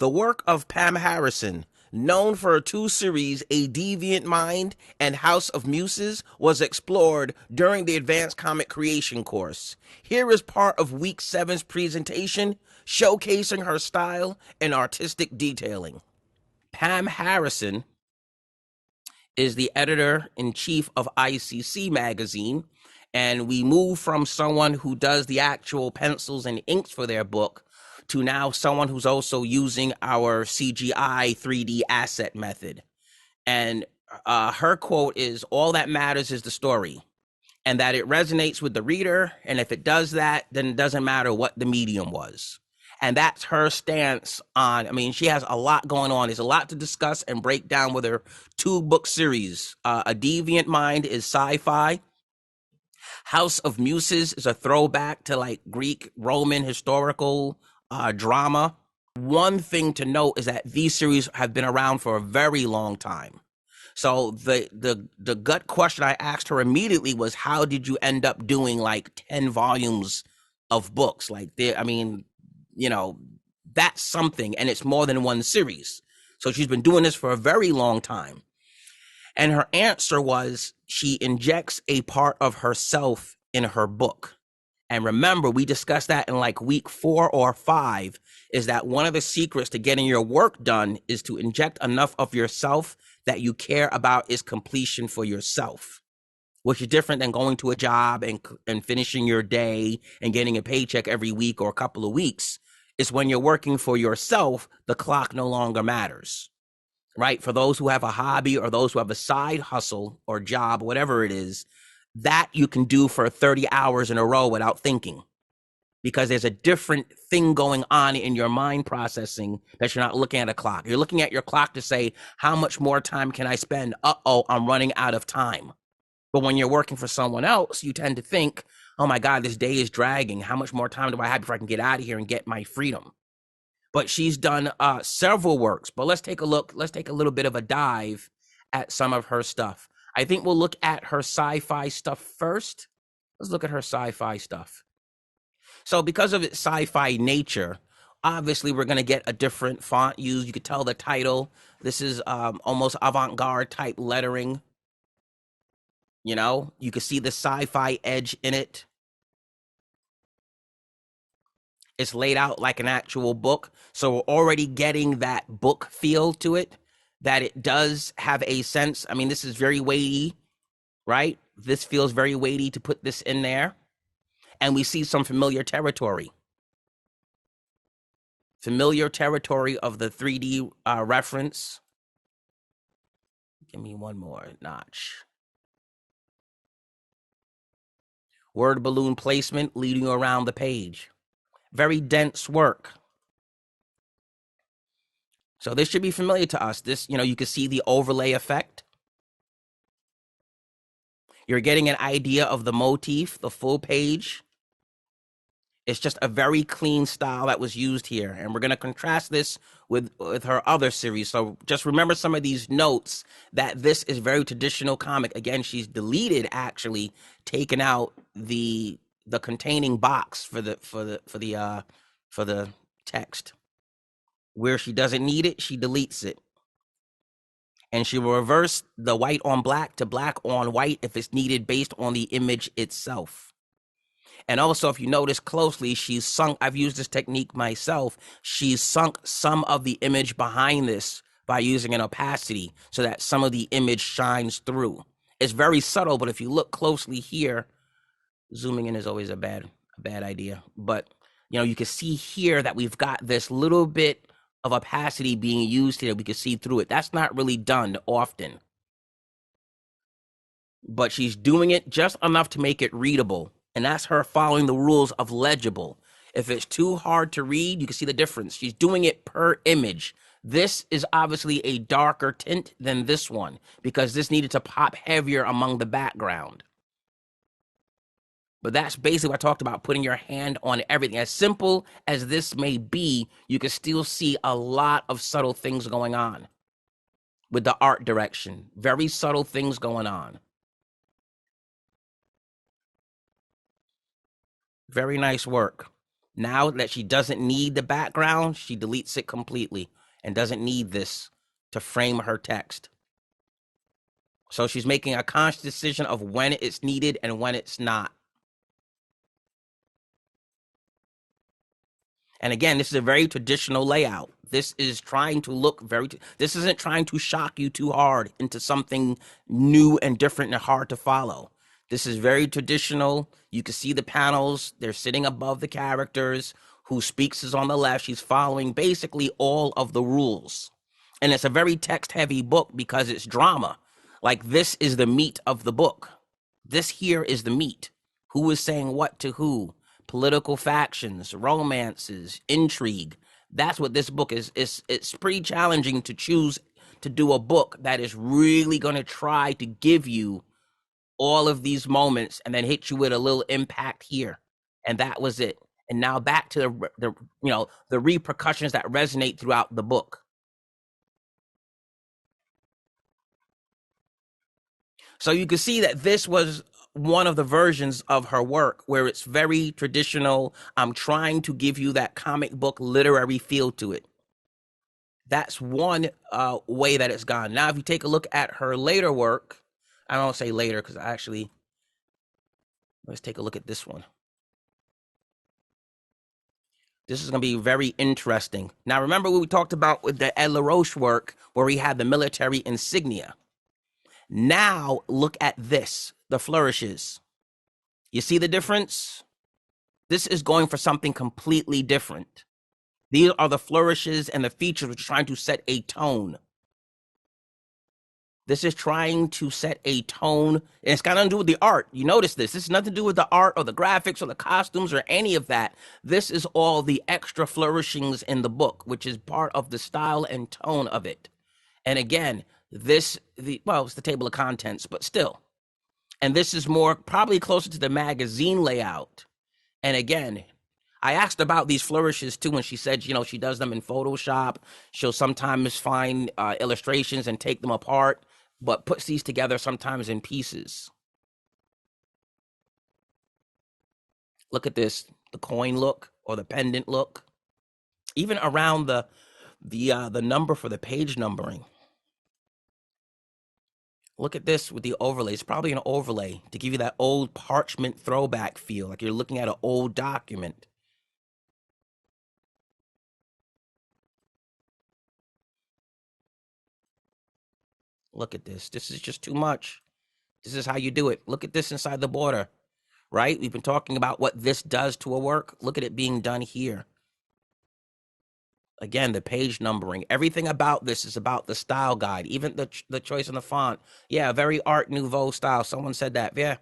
The work of Pam Harrison, known for her two series, A Deviant Mind and House of Muses, was explored during the Advanced Comic Creation course. Here is part of Week 7's presentation, showcasing her style and artistic detailing. Pam Harrison is the editor-in-chief of ICC magazine, and we move from someone who does the actual pencils and inks for their book to now someone who's also using our CGI 3D asset method. And her quote is, "All that matters is the story, and that it resonates with the reader, and if it does that, then it doesn't matter what the medium was." And that's her stance on, I mean, she has a lot going on. There's a lot to discuss and break down with her two-book series. A Deviant Mind is sci-fi. House of Muses is a throwback to like Greek, Roman, historical drama. One thing to note is that these series have been around for a very long time. So the gut question I asked her immediately was, how did you end up doing like 10 volumes of books? Like, I mean, you know, that's something, and it's more than one series. So she's been doing this for a very long time. And her answer was, she injects a part of herself in her book. And remember, we discussed that in like week 4 or 5, is that one of the secrets to getting your work done is to inject enough of yourself that you care about its completion for yourself, which is different than going to a job and finishing your day and getting a paycheck every week or a couple of weeks. It's when you're working for yourself, the clock no longer matters, right? For those who have a hobby or those who have a side hustle or job, whatever it is, that you can do for 30 hours in a row without thinking, because there's a different thing going on in your mind processing that you're not looking at a clock. You're looking at your clock to say, how much more time can I spend? Uh-oh, I'm running out of time. But when you're working for someone else, you tend to think, oh my God, this day is dragging. How much more time do I have before I can get out of here and get my freedom? But she's done several works. But let's take a look. Let's take a little bit of a dive at some of her stuff. I think we'll look at her sci-fi stuff first. Let's look at her sci-fi stuff. So because of its sci-fi nature, obviously we're going to get a different font used. You could tell the title. This is almost avant-garde type lettering. You know, you can see the sci-fi edge in it. It's laid out like an actual book. So we're already getting that book feel to it, that it does have a sense. I mean, this is very weighty, right? This feels very weighty to put this in there. And we see some familiar territory. Familiar territory of the 3D reference. Give me one more notch. Word balloon placement leading you around the page. Very dense work. So this should be familiar to us. This, you know, you can see the overlay effect. You're getting an idea of the motif, the full page. It's just a very clean style that was used here. And we're going to contrast this with her other series. So just remember some of these notes, that this is very traditional comic. Again, she's deleted, actually, taken out the containing box for the text. Where she doesn't need it, she deletes it. And she will reverse the white on black to black on white if it's needed based on the image itself. And also, if you notice closely, she's sunk, I've used this technique myself, she's sunk some of the image behind this by using an opacity so that some of the image shines through. It's very subtle, but if you look closely here, zooming in is always a bad idea. But, you know, you can see here that we've got this little bit of opacity being used here. We can see through it. That's not really done often. But she's doing it just enough to make it readable. And that's her following the rules of legible. If it's too hard to read, you can see the difference. She's doing it per image. This is obviously a darker tint than this one, because this needed to pop heavier among the background. But that's basically what I talked about, putting your hand on everything. As simple as this may be, you can still see a lot of subtle things going on with the art direction. Very subtle things going on. Very nice work. Now that she doesn't need the background, she deletes it completely and doesn't need this to frame her text. So she's making a conscious decision of when it's needed and when it's not. And again, this is a very traditional layout. This is trying to look this isn't trying to shock you too hard into something new and different and hard to follow. This is very traditional. You can see the panels. They're sitting above the characters. Who speaks is on the left. She's following basically all of the rules. And it's a very text heavy book because it's drama. Like, this is the meat of the book. This here is the meat. Who is saying what to who? Political factions, romances, intrigue. That's what this book is. It's pretty challenging to choose to do a book that is really going to try to give you all of these moments and then hit you with a little impact here. And that was it. And now back to the repercussions that resonate throughout the book. So you can see that this was one of the versions of her work where it's very traditional. I'm trying to give you that comic book literary feel to it. That's one way that it's gone. Now, if you take a look at her later work, I don't say later because let's take a look at this one. This is going to be very interesting. Now, remember what we talked about with the LaRoche work where he had the military insignia. Now, look at this, the flourishes. You see the difference? This is going for something completely different. These are the flourishes and the features which are trying to set a tone. This is trying to set a tone, and it's got nothing to do with the art. You notice this. This has nothing to do with the art or the graphics or the costumes or any of that. This is all the extra flourishings in the book, which is part of the style and tone of it. And again, it's the table of contents, but still. And this is more probably closer to the magazine layout. And again, I asked about these flourishes too, and she said, she does them in Photoshop. She'll sometimes find illustrations and take them apart, but puts these together sometimes in pieces. Look at this, the coin look or the pendant look. Even around the number for the page numbering. Look at this with the overlay. It's probably an overlay to give you that old parchment throwback feel, like you're looking at an old document. Look at this. This is just too much. This is how you do it. Look at this inside the border, right? We've been talking about what this does to a work. Look at it being done here. Again, the page numbering. Everything about this is about the style guide. Even the choice of the font. Yeah, very Art Nouveau style. Someone said that. Yeah.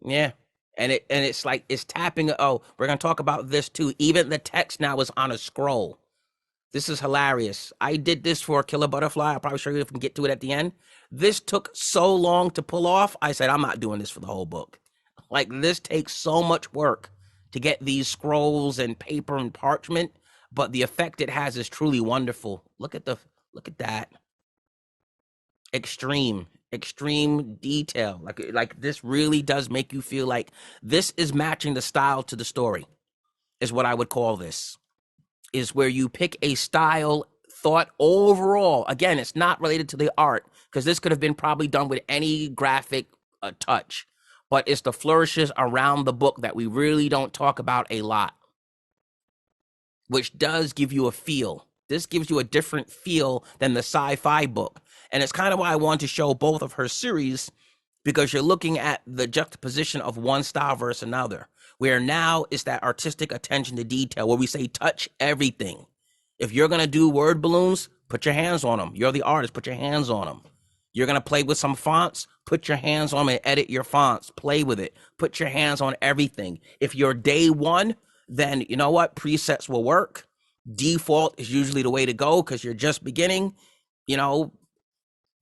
Yeah. And it's like it's tapping. Oh, we're gonna talk about this too. Even the text now is on a scroll. This is hilarious. I did this for Killer Butterfly. I'll probably show you if we can get to it at the end. This took so long to pull off. I said, I'm not doing this for the whole book. Like, this takes so much work to get these scrolls and paper and parchment, but the effect it has is truly wonderful. Look at that. Extreme detail. Like this really does make you feel like this is matching the style to the story, is what I would call this. Is where you pick a style thought overall. Again, it's not related to the art because this could have been probably done with any graphic touch, but it's the flourishes around the book that we really don't talk about a lot, which does give you a feel. This gives you a different feel than the sci-fi book. And it's kind of why I want to show both of her series, because you're looking at the juxtaposition of one style versus another, where now it's that artistic attention to detail where we say touch everything. If you're going to do word balloons, put your hands on them. You're the artist, put your hands on them. You're going to play with some fonts, put your hands on them and edit your fonts. Play with it. Put your hands on everything. If you're day one, then you know what? Presets will work. Default is usually the way to go because you're just beginning.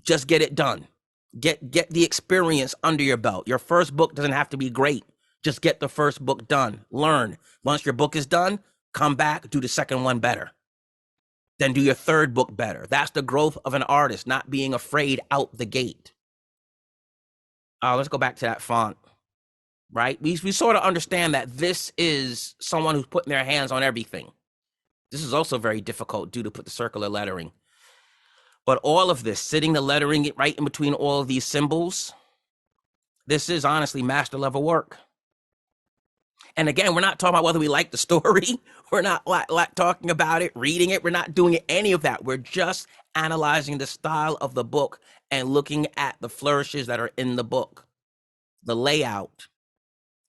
Just get it done. Get the experience under your belt. Your first book doesn't have to be great. Just get the first book done. Learn. Once your book is done, come back, do the second one better. Then do your third book better. That's the growth of an artist, not being afraid out the gate. Let's go back to that font. right? We sort of understand that this is someone who's putting their hands on everything. This is also very difficult due to put the circular lettering. But all of this, sitting the lettering right in between all of these symbols, this is honestly master level work. And again, we're not talking about whether we like the story. We're not talking about it, reading it. We're not doing any of that. We're just analyzing the style of the book and looking at the flourishes that are in the book, the layout,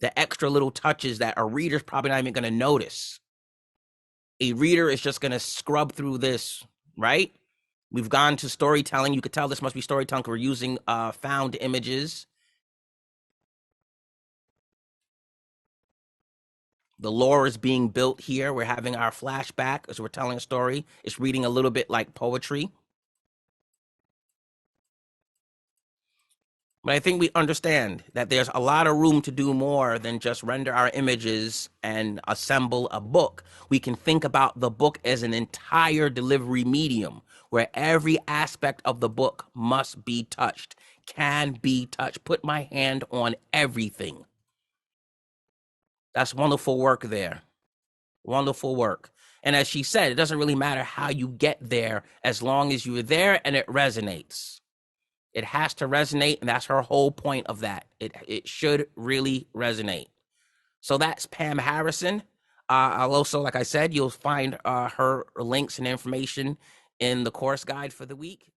the extra little touches that a reader's probably not even going to notice. A reader is just going to scrub through this, right? We've gone to storytelling. You could tell this must be storytelling. We're using found images. The lore is being built here. We're having our flashback as we're telling a story. It's reading a little bit like poetry. But I think we understand that there's a lot of room to do more than just render our images and assemble a book. We can think about the book as an entire delivery medium where every aspect of the book must be touched, can be touched. Put my hand on everything. That's wonderful work there. Wonderful work. And as she said, it doesn't really matter how you get there as long as you're there and it resonates. It has to resonate, and that's her whole point of that. It should really resonate. So that's Pam Harrison. I'll also, like I said, you'll find her links and information in the course guide for the week.